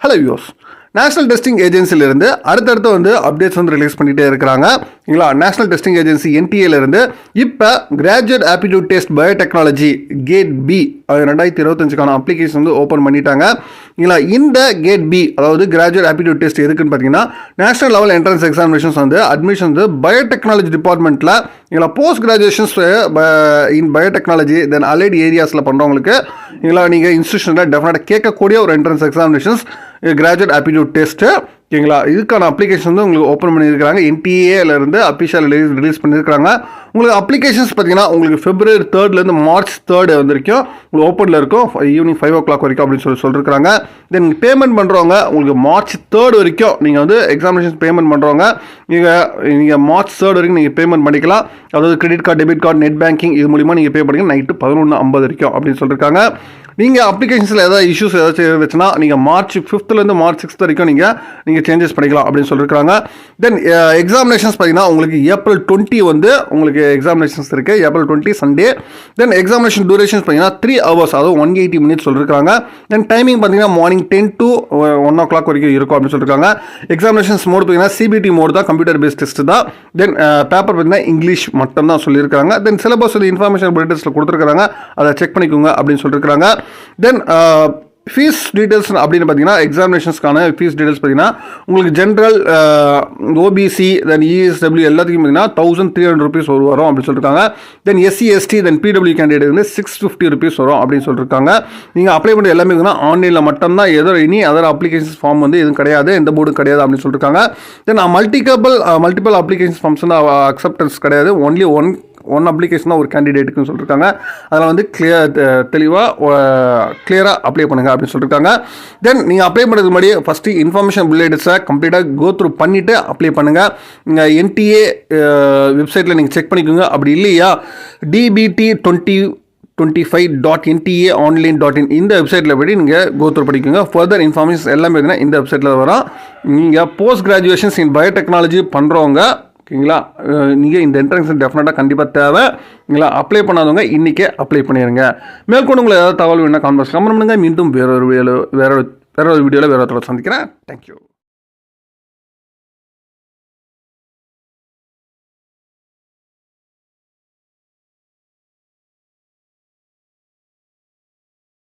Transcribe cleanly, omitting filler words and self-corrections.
Hello views, national testing ஏஜென்சிலிருந்து அடுத்தடுத்து வந்து அப்டேட்ஸ் வந்து ரிலீஸ் பண்ணிகிட்டே இருக்கிறாங்க. இல்லைங்களா? நேஷனல் டெஸ்டிங் ஏஜென்சி NTA இப்போ graduate aptitude test biotechnology GAT B 2025க்கான அப்ளிகேஷன் வந்து ஓப்பன் பண்ணிட்டாங்க. இல்லைங்களா? இந்த கேட் பி அதாவது கிராஜுவேட் ஆப்டிடியூட் டெஸ்ட் எதுக்குன்னு பார்த்தீங்கன்னா, நேஷனல் லெவல் என்ட்ரன்ஸ் எக்ஸாமினேஷன்ஸ் வந்து அட்மிஷன் வந்து பயோடெக்னாலஜி டிபார்ட்மெண்ட்டில் இல்லைங்களா post graduations in biotechnology then allied ஏரியாஸில் பண்ணுறவங்களுக்கு இல்லைங்களா நீங்கள் இன்ஸ்டியூஷனில் டெஃபினட்டாக கேட்கக்கூடிய ஒரு entrance examinations graduate aptitude test. ஓகேங்களா? இதுக்கான அப்ளிகேஷன் வந்து உங்களுக்கு ஓப்பன் பண்ணியிருக்காங்க. NTA அஃபிஷியல் ரிலீஸ் பண்ணியிருக்காங்க. உங்களுக்கு அப்ளிகேஷன்ஸ் பார்த்தீங்கன்னா உங்களுக்கு February 3 March 3 வரைக்கும் உங்களுக்கு ஓப்பனில் இருக்கும், ஈவினிங் 5 o'clock வரைக்கும் அப்படின்னு சொல்லியிருக்காங்க. தென் பேமெண்ட் பண்ணுறவங்க உங்களுக்கு March 3 வரைக்கும் நீங்கள் வந்து எக்ஸாமினேஷன் பேமெண்ட் பண்ணுறவங்க நீங்கள் March 3 வரைக்கும் நீங்கள் பேமெண்ட் பண்ணிக்கலாம். அதாவது credit card, debit card, net banking இது மூலிமா நீங்கள் பே பண்ணிக்கலாம் நைட்டு 11:50 வரைக்கும் அப்படின்னு சொல்லியிருக்காங்க. நீங்கள் அப்ளிகேஷன்ஸில் ஏதாவது இஷ்யூஸ் ஏதாச்சும் இருந்துச்சுன்னா நீங்கள் March 5 March 6 வரைக்கும் நீங்கள் சேஞ்சஸ் பண்ணிக்கலாம் அப்படின்னு சொல்லியிருக்காங்க. தென் எக்ஸாமினேஷன்ஸ் பார்த்தீங்கன்னா உங்களுக்கு April 20 வந்து உங்களுக்கு எக்ஸாமினேஷன்ஸ் இருக்குது, April 20 சண்டே. தென் எக்ஸாமினேஷன் டூரேஷன்ஸ் பார்த்தீங்கன்னா 3 hours, அதாவது 180 minutes சொல்லியிருக்காங்க. தென் டைமிங் பார்த்தீங்கன்னா மார்னிங் 10 to 1 o'clock வரைக்கும் இருக்கும் அப்படின்னு சொல்லியிருக்காங்க. எக்ஸாமினேஷன்ஸ் மோட் பார்த்தீங்கன்னா CBT மோட் தான், கம்ப்யூட்டர் பேஸ்ட் டெஸ்ட் தான். தென் பேப்பர் பார்த்தீங்கன்னா இங்கிலீஷ் மட்டும் தான் சொல்லியிருக்காங்க. தென் சிலபஸ் வந்து இன்ஃபர்மேஷன் புல்லெட்டின்ஸில் கொடுத்துருக்காங்க, அதை செக் பண்ணிக்கோங்க அப்படின்னு சொல்லியிருக்காங்க. தென் ஃபீஸ் டீட்டெயில்ஸ் அப்படின்னு பார்த்தீங்கன்னா எக்ஸாமினேஷன்ஸ்க்கான ஃபீஸ் டீட்டெயில்ஸ் பார்த்தீங்கன்னா உங்களுக்கு ஜென்ரல் OBC தென் ESW எல்லாத்துக்கும் பார்த்தீங்கன்னா 1300 rupees வரும் அப்படின்னு சொல்லியிருக்காங்க. தென் SC ST தென் PW கேண்டிடேட் வந்து 650 rupees வரும் அப்படின்னு சொல்லியிருக்காங்க. நீங்கள் அப்ளை பண்ணுற எல்லாமே பார்த்தீங்கன்னா ஆன்லைனில் மட்டும்தான், இனி அதர் அப்ளிகேஷன்ஸ் ஃபார்ம் வந்து எதுவும் கிடையாது, எந்த போர்டும் கிடையாது அப்படின்னு சொல்லியிருக்காங்க. தென் மல்டிபிள் அப்ளிகேஷன் ஃபார்ம்ஸ் வந்து அக்செப்டன்ஸ் கிடையாது, ஒன்லி ஒன் அப்ளிகேஷன் தான் ஒரு கேண்டிடேட்டுக்குன்னு சொல்லியிருக்காங்க. அதில் வந்து கிளியராக அப்ளை பண்ணுங்கள் அப்படின்னு சொல்லியிருக்காங்க. தென் நீங்கள் அப்ளை பண்ணுறதுக்கு முன்னாடி ஃபஸ்ட்டு இன்ஃபர்மேஷன் புல்லெட்ஸை கம்ப்ளீட்டாக கோ த்ரூ பண்ணிவிட்டு அப்ளை பண்ணுங்கள். நீங்கள் NTA வெப்சைட்டில் நீங்கள் செக் பண்ணிக்கோங்க. அப்படி இல்லையா dbt2025.ntaonline.in இந்த வெப்சைட்டில் போய் நீங்கள் கோத்ரூ படிக்குங்க. ஃபர்தர் இன்ஃபர்மேஷன் எல்லாமே பார்த்தீங்கன்னா இந்த வெப்சைட்டில் வரும். நீங்கள் போஸ்ட் கிராஜுவேஷன்ஸ் இன் பயோடெக்னாலஜி பண்ணுறவங்க ஓகேங்களா, நீங்கள் இந்த என்ட்ரன்ஸ் டெஃபினட்டாக கண்டிப்பாக தேவை. இல்லைங்களா? அப்ளை பண்ணாதவங்க இன்றைக்கே அப்ளை பண்ணிடுங்க. மேற்கொண்டு உங்களுக்கு ஏதாவது தகவல் வேணால் கமெண்ட் பண்ணுங்கள். மீண்டும் வேற ஒரு வீடியோவில் வேற ஒருத்தர சந்திக்கிறேன். தேங்க்யூ.